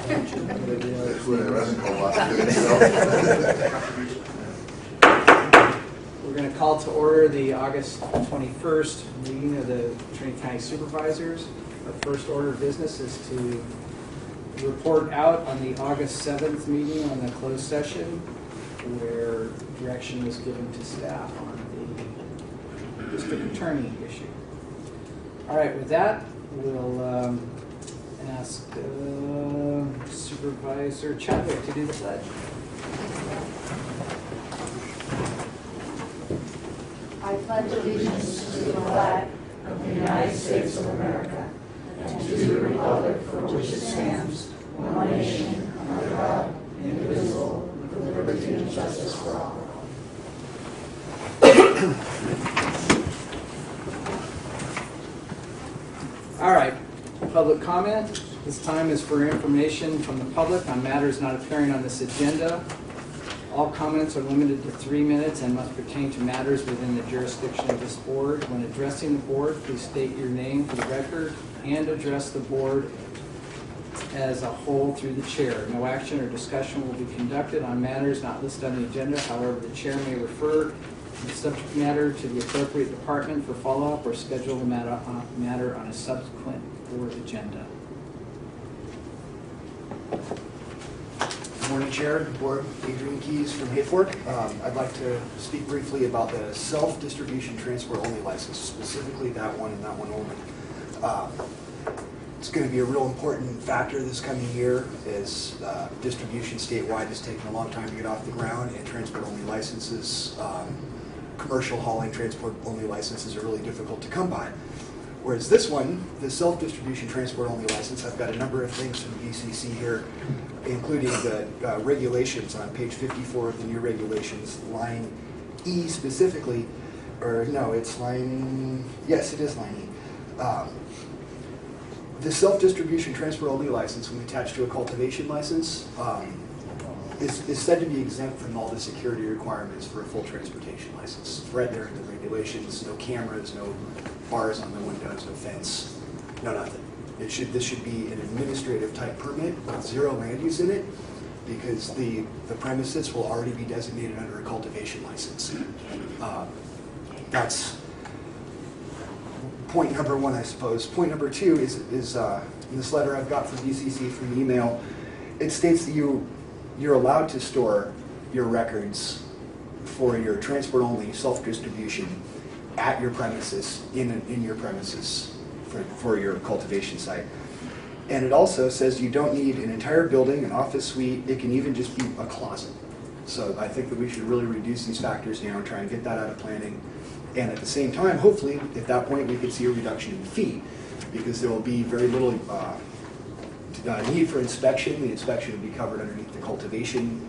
We're going to call to order the August 21st meeting of the Trinity County Supervisors. Our first order of business is to report out on the August 7th meeting on the closed session, where direction was given to staff on the district attorney issue. All right, with that, we'll ask Supervisor Chadwick to do the pledge. I pledge allegiance to the flag of the United States of America and to the republic for which it stands, one nation, under God, indivisible, with liberty and justice for all. All right, public comment. This time is for information from the public on matters not appearing on this agenda. All comments are limited to 3 minutes and must pertain to matters within the jurisdiction of this board. When addressing the board, please state your name for the record and address the board as a whole through the chair. No action or discussion will be conducted on matters not listed on the agenda. However, the chair may refer the subject matter to the appropriate department for follow-up or schedule the matter on a subsequent board agenda. Good morning, Chair, Board. Adrian Keys from Hayfork. I'd like to speak briefly about the self-distribution transport-only license, specifically that one and that one only. It's going to be a real important factor this coming year, as distribution statewide has taken a long time to get off the ground, and transport-only licenses, commercial hauling transport-only licenses are really difficult to come by. Whereas this one, the self-distribution transport-only license, I've got a number of things from VCC here, including the regulations on page 54 of the new regulations, line E specifically, or no, it's line, yes, it is line E. The self-distribution transport-only license, when attached to a cultivation license, is said to be exempt from all the security requirements for a full transportation license. It's right there in the regulations, no cameras, no bars on the windows, no fence, no nothing. This should be an administrative type permit with zero land use in it, because the premises will already be designated under a cultivation license. That's point number one, I suppose. Point number two is in this letter I've got from VCC from the email. It states that you're allowed to store your records for your transport-only self-distribution at your premises, in your premises for your cultivation site. And it also says you don't need an entire building, an office suite. It can even just be a closet. So I think that we should really reduce these factors down, try and get that out of planning. And at the same time, hopefully, at that point, we could see a reduction in fee, because there will be very little need for inspection. The inspection will be covered underneath the cultivation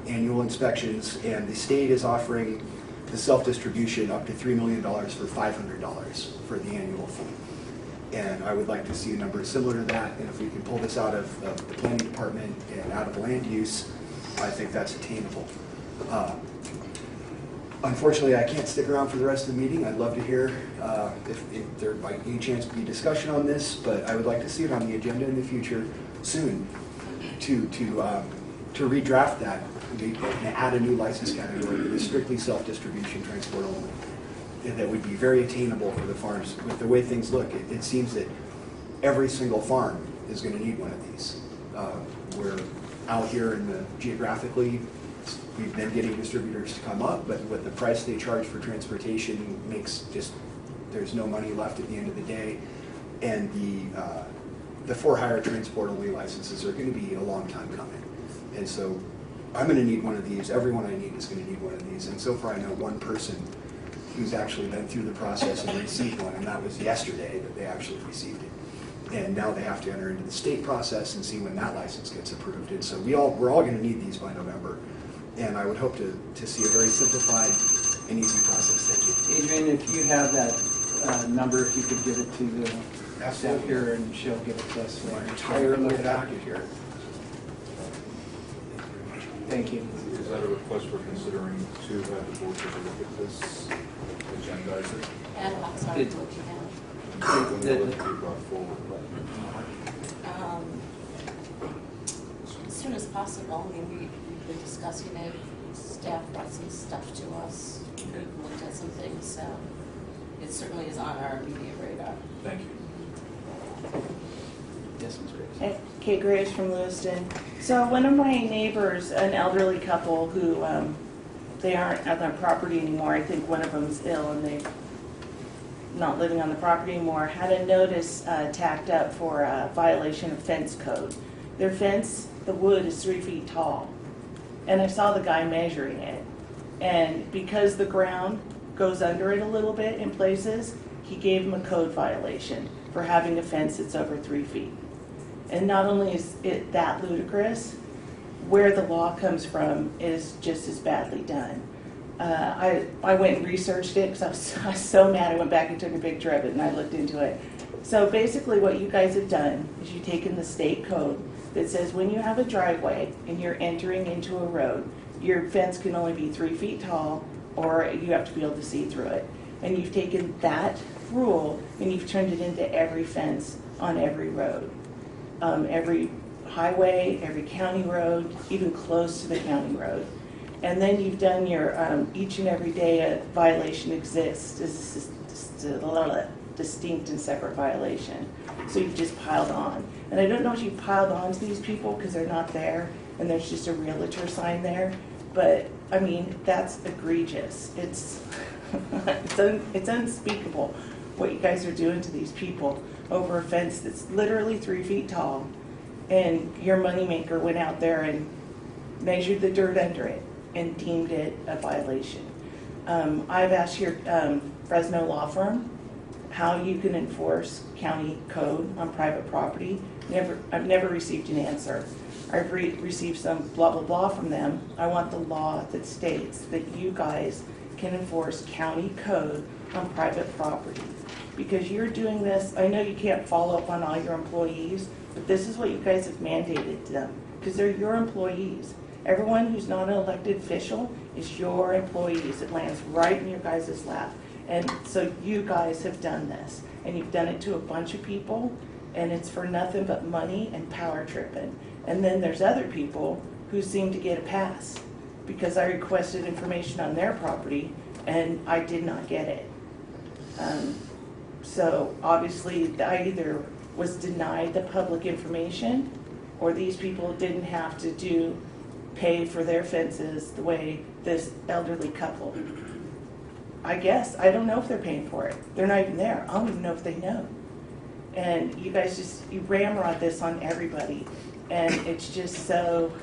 annual inspections, and the state is offering the self-distribution up to $3 million for $500 for the annual fee. And I would like to see a number similar to that, and if we can pull this out of the planning department and out of land use, I think that's attainable. Unfortunately, I can't stick around for the rest of the meeting. I'd love to hear if there might any chance to be discussion on this, but I would like to see it on the agenda in the future soon to redraft that and add a new license category that is strictly self-distribution transport only. And that would be very attainable for the farms. With the way things look, it seems that every single farm is going to need one of these. We're out here geographically, we've been getting distributors to come up, but with the price they charge for transportation makes there's no money left at the end of the day. And the for-hire transport-only licenses are going to be a long time coming. And so I'm going to need one of these. Everyone I need is going to need one of these. And so far I know one person who's actually been through the process and received one, and that was yesterday that they actually received it. And now they have to enter into the state process and see when that license gets approved. And so we're all going to need these by November. And I would hope to see a very simplified and easy process. Thank you. Adrian, if you have that number, if you could give it to the staff here, and she'll give it to us. My entire little packet here. Thank you. Is that a request for considering to have the board take a look at this, agendize it? And I'm sorry, what you have. When will it be brought forward? possible. I mean, we've been discussing it. Staff brought some stuff to us. We've looked at some things, so it certainly is on our immediate radar. Thank you. Yes, Ms. Graves. Hey, Kate Graves from Lewiston. So one of my neighbors, an elderly couple who they aren't at their property anymore. I think one of them's ill and they're not living on the property anymore. Had a notice tacked up for a violation of fence code. Their fence, the wood is 3 feet tall, and I saw the guy measuring it. And because the ground goes under it a little bit in places, he gave him a code violation for having a fence that's over 3 feet. And not only is it that ludicrous, where the law comes from is just as badly done. I went and researched it because I was so mad. I went back and took a picture of it and I looked into it. So basically what you guys have done is you've taken the state code that says when you have a driveway and you're entering into a road, your fence can only be 3 feet tall or you have to be able to see through it. And you've taken that rule and you've turned it into every fence on every road. Every highway, every county road, even close to the county road. And then you've done your each and every day a violation exists. This is a distinct and separate violation. So you've just piled on. And I don't know if you piled on to these people because they're not there and there's just a realtor sign there. But I mean, that's egregious. It's it's unspeakable what you guys are doing to these people over a fence that's literally 3 feet tall. And your moneymaker went out there and measured the dirt under it and deemed it a violation. I've asked your Fresno law firm how you can enforce county code on private property. I've never received an answer. I've received some blah, blah, blah from them. I want the law that states that you guys can enforce county code on private property. Because you're doing this, I know you can't follow up on all your employees, but this is what you guys have mandated to them, because they're your employees. Everyone who's not an elected official is your employees. It lands right in your guys' lap. And so you guys have done this, and you've done it to a bunch of people, and it's for nothing but money and power tripping. And then there's other people who seem to get a pass, because I requested information on their property, and I did not get it. So obviously I either was denied the public information or these people didn't have to pay for their fences the way this elderly couple. I guess, I don't know if they're paying for it. They're not even there. I don't even know if they know. And you guys you ramrod this on everybody. And it's just so,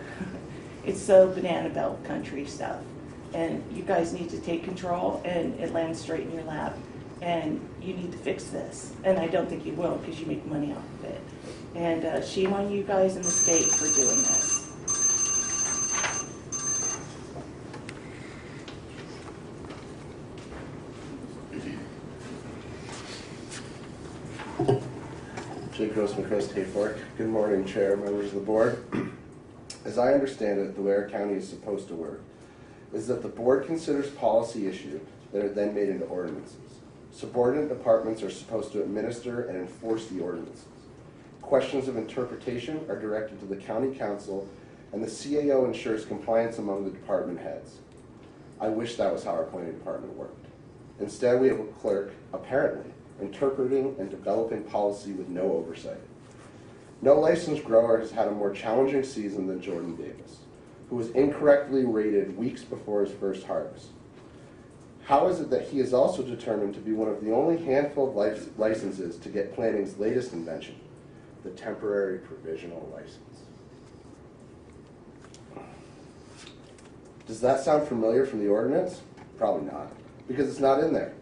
it's so banana belt country stuff. And you guys need to take control and it lands straight in your lap. And you need to fix this. And I don't think you will because you make money off of it. And shame on you guys in the state for doing this. Jake Grossman, Crest Hayfork. Good morning, Chair, members of the board. As I understand it, the way our county is supposed to work is that the board considers policy issues that are then made into ordinances. Subordinate departments are supposed to administer and enforce the ordinances. Questions of interpretation are directed to the county council, and the CAO ensures compliance among the department heads. I wish that was how our planning department worked. Instead, we have a clerk, apparently, interpreting and developing policy with no oversight. No licensed grower has had a more challenging season than Jordan Davis, who was incorrectly rated weeks before his first harvest. How is it that he is also determined to be one of the only handful of licenses to get planning's latest invention, the temporary provisional license? Does that sound familiar from the ordinance? Probably not, because it's not in there.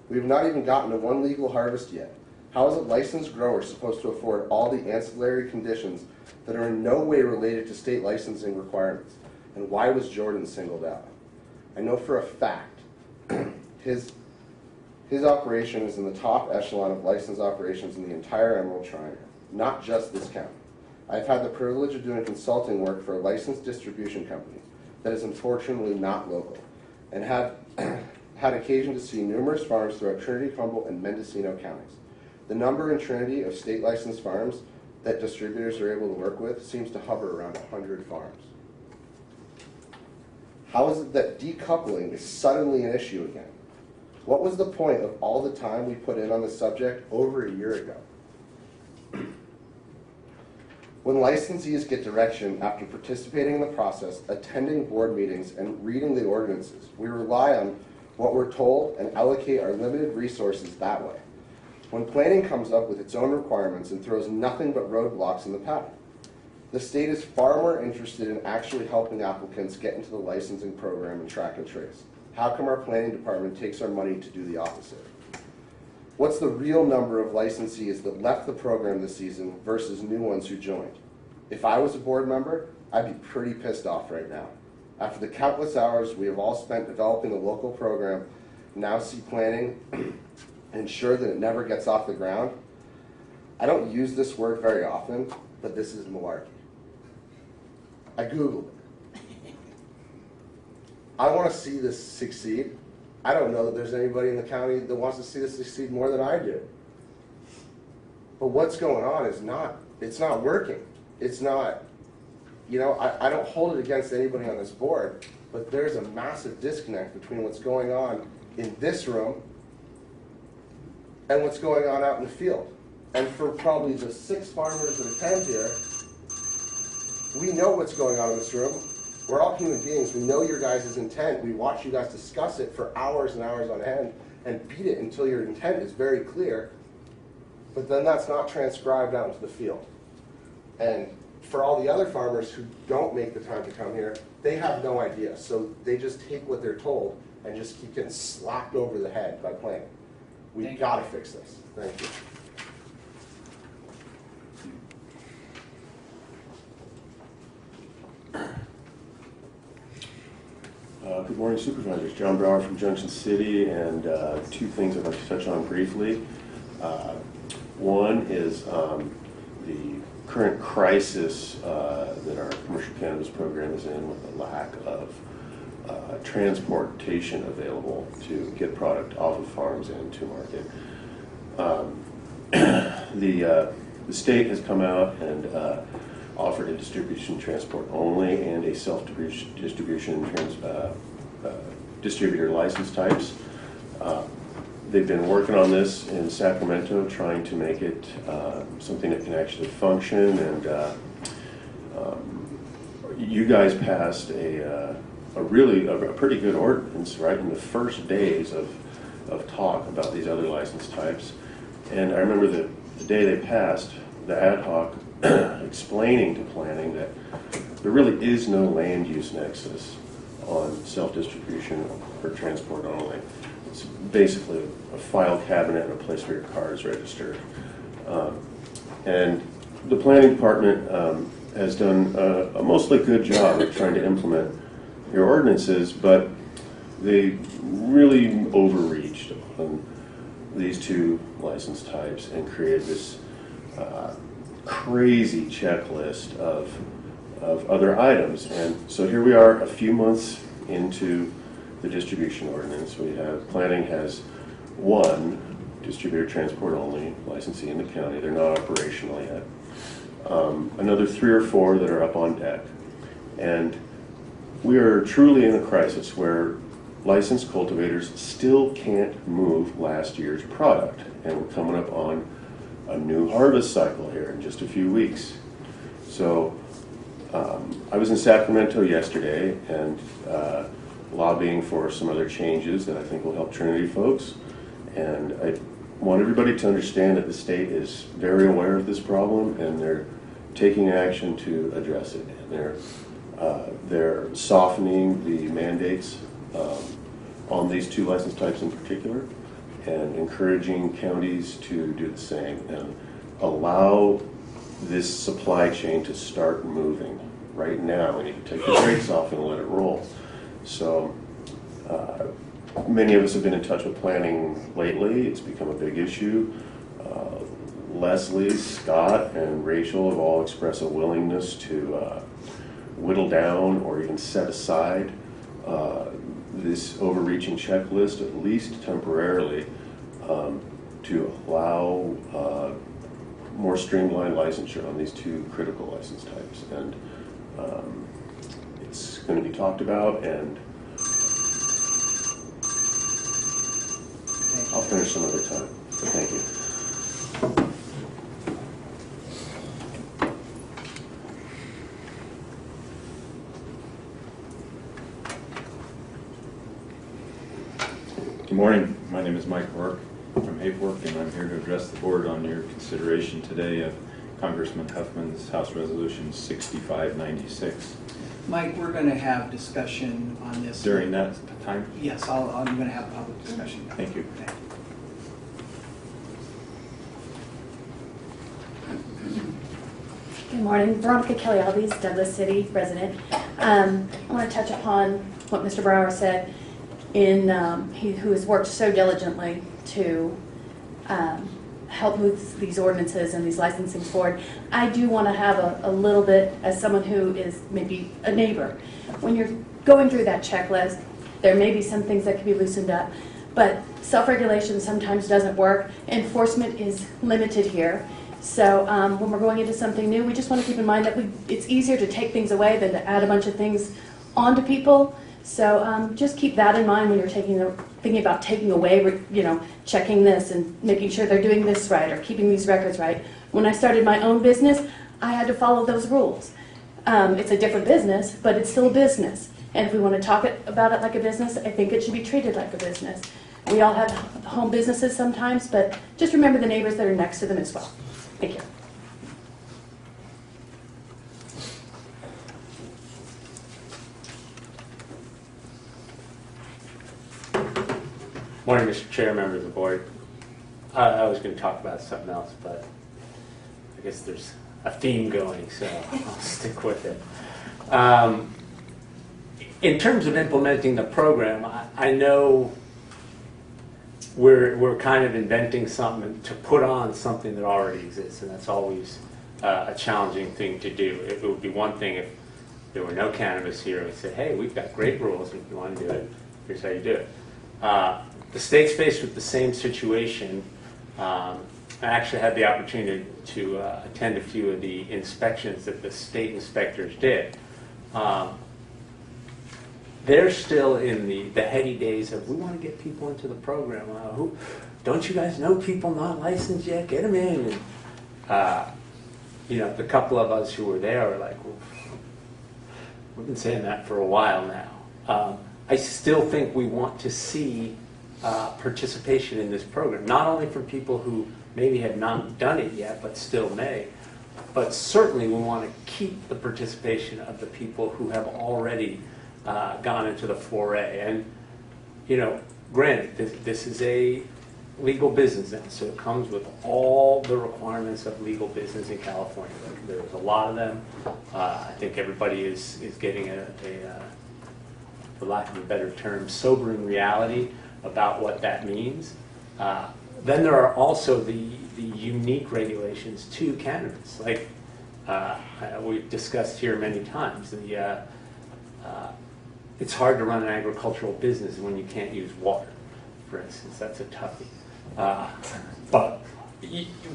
We have not even gotten to one legal harvest yet. How is a licensed grower supposed to afford all the ancillary conditions that are in no way related to state licensing requirements? And why was Jordan singled out? I know for a fact his operation is in the top echelon of licensed operations in the entire Emerald Triangle, not just this county. I've had the privilege of doing consulting work for a licensed distribution company that is unfortunately not local, and have had occasion to see numerous farms throughout Trinity, Humboldt, and Mendocino counties. The number in Trinity of state licensed farms that distributors are able to work with seems to hover around 100 farms. How is it that decoupling is suddenly an issue again? What was the point of all the time we put in on the subject over a year ago? When licensees get direction after participating in the process, attending board meetings, and reading the ordinances, we rely on what we're told and allocate our limited resources that way. When planning comes up with its own requirements and throws nothing but roadblocks in the path, the state is far more interested in actually helping applicants get into the licensing program and track and trace. How come our planning department takes our money to do the opposite? What's the real number of licensees that left the program this season versus new ones who joined? If I was a board member, I'd be pretty pissed off right now. After the countless hours we have all spent developing a local program, now see planning ensure that it never gets off the ground. I don't use this word very often, but this is malarkey. I Googled it. I want to see this succeed. I don't know that there's anybody in the county that wants to see this succeed more than I do. But what's going on is it's not working. It's not, I don't hold it against anybody on this board, but there's a massive disconnect between what's going on in this room and what's going on out in the field. And for probably the 6 farmers that attend here, we know what's going on in this room. We're all human beings. We know your guys' intent. We watch you guys discuss it for hours and hours on end and beat it until your intent is very clear. But then that's not transcribed out into the field. And for all the other farmers who don't make the time to come here, they have no idea. So they just take what they're told and just keep getting slapped over the head by planning. We've got to fix this. Thank you. Good morning, Supervisors. John Brower from Junction City, and 2 things I'd like to touch on briefly. One is the current crisis that our commercial cannabis program is in with the lack of transportation available to get product off of farms and to market. The state has come out and offered a distribution transport only and a self-distribution distributor license types. They've been working on this in Sacramento, trying to make it something that can actually function. And you guys passed a pretty good ordinance right in the first days of talk about these other license types. And I remember the day they passed, the ad hoc explaining to planning that there really is no land use nexus on self-distribution or transport only. It's basically a file cabinet and a place where your car is registered. And the planning department has done a mostly good job of trying to implement your ordinances, but they really overreached on these 2 license types and created this crazy checklist of other items. And so here we are a few months into the distribution ordinance. Planning has 1 distributor transport only licensee in the county. They're not operational yet. Another 3 or 4 that are up on deck. And we are truly in a crisis where licensed cultivators still can't move last year's product. And we're coming up on a new harvest cycle here in just a few weeks. So I was in Sacramento yesterday and lobbying for some other changes that I think will help Trinity folks. And I want everybody to understand that the state is very aware of this problem and they're taking action to address it. And they're softening the mandates on these 2 license types in particular, and encouraging counties to do the same and allow this supply chain to start moving right now. We need to take the brakes off and let it roll. So many of us have been in touch with planning lately. It's become a big issue. Leslie, Scott, and Rachel have all expressed a willingness to whittle down or even set aside this overreaching checklist, at least temporarily, to allow more streamlined licensure on these two critical license types. And it's going to be talked about, and I'll finish some other time. But thank you. Good morning. My name is Mike Rourke from Hayfork, and I'm here to address the board on your consideration today of Congressman Huffman's House Resolution 6596. Mike, we're going to have discussion on this. During that time? Yes, I'm going to have a public discussion. Thank you. Okay. Good morning, Veronica Kelly Albies, Douglas City resident. I want to touch upon what Mr. Brower said, who has worked so diligently to help move these ordinances and these licensing forward. I do want to have a little bit, as someone who is maybe a neighbor, when you're going through that checklist, there may be some things that can be loosened up, but self-regulation sometimes doesn't work. Enforcement is limited here. So when we're going into something new, we just want to keep in mind that it's easier to take things away than to add a bunch of things onto people. So just keep that in mind when you're thinking about taking away, checking this and making sure they're doing this right or keeping these records right. When I started my own business, I had to follow those rules. It's a different business, but it's still a business. And if we want to talk about it like a business, I think it should be treated like a business. We all have home businesses sometimes, but just remember the neighbors that are next to them as well. Thank you. Morning, Mr. Chair, members of the board. I was going to talk about something else, but I guess there's a theme going, so I'll stick with it. In terms of implementing the program, I know we're kind of inventing something to put on something that already exists, and that's always a challenging thing to do. It would be one thing if there were no cannabis here and we said, hey, we've got great rules, and if you want to do it, here's how you do it. The state's faced with the same situation. I actually had the opportunity to attend a few of the inspections that the state inspectors did. They're still in the heady days of, we want to get people into the program. Don't you guys know people not licensed yet? Get them in. And, the couple of us who were there were like, well, we've been saying that for a while now. I still think we want to see participation in this program, not only from people who maybe have not done it yet but still may, but certainly we want to keep the participation of the people who have already gone into the foray. And, granted, this is a legal business now, so it comes with all the requirements of legal business in California. There's a lot of them. I think everybody is getting for lack of a better term, sobering reality about what that means. Then there are also the unique regulations to cannabis, like we've discussed here many times. It's hard to run an agricultural business when you can't use water, for instance. That's a toughie. But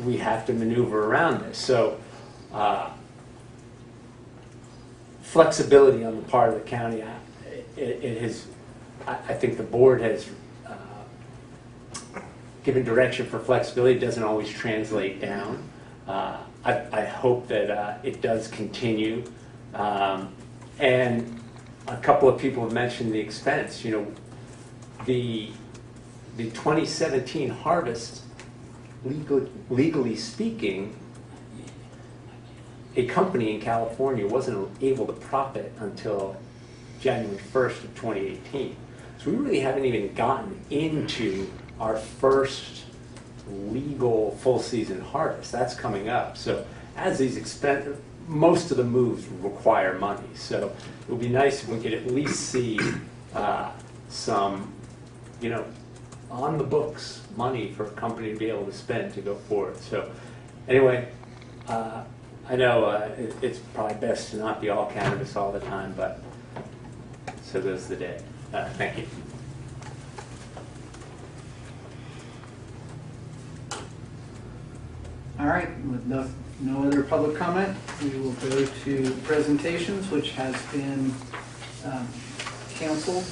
we have to maneuver around this. So flexibility on the part of the county, I think the board has given direction for flexibility. It doesn't always translate down. I hope that it does continue. And a couple of people have mentioned the expense. The 2017 harvest, legally speaking, a company in California wasn't able to profit until January 1st of 2018. So we really haven't even gotten into our first legal full season harvest. That's coming up. So as these most of the moves require money. So it would be nice if we could at least see some, on the books money for a company to be able to spend to go forward. So anyway, I know it's probably best to not be all cannabis all the time, but so goes the day. Thank you. All All right, with no other public comment, we will go to presentations, which has been canceled.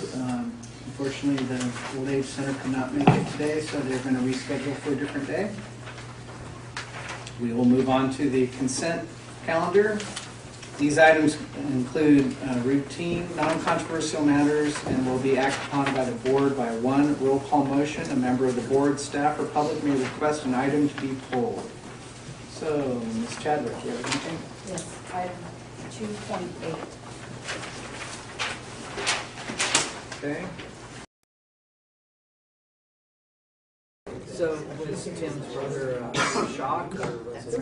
Unfortunately, the Old Age Center could not make it today, so they're going to reschedule for a different day. We will move on to the consent calendar. These items include routine, non-controversial matters and will be acted upon by the board by one roll call motion. A member of the board, staff, or public may request an item to be pulled. So, Ms. Chadwick, do you have anything? Yes, item 2.8. Okay. So, was Tim's brother shocked, or was it?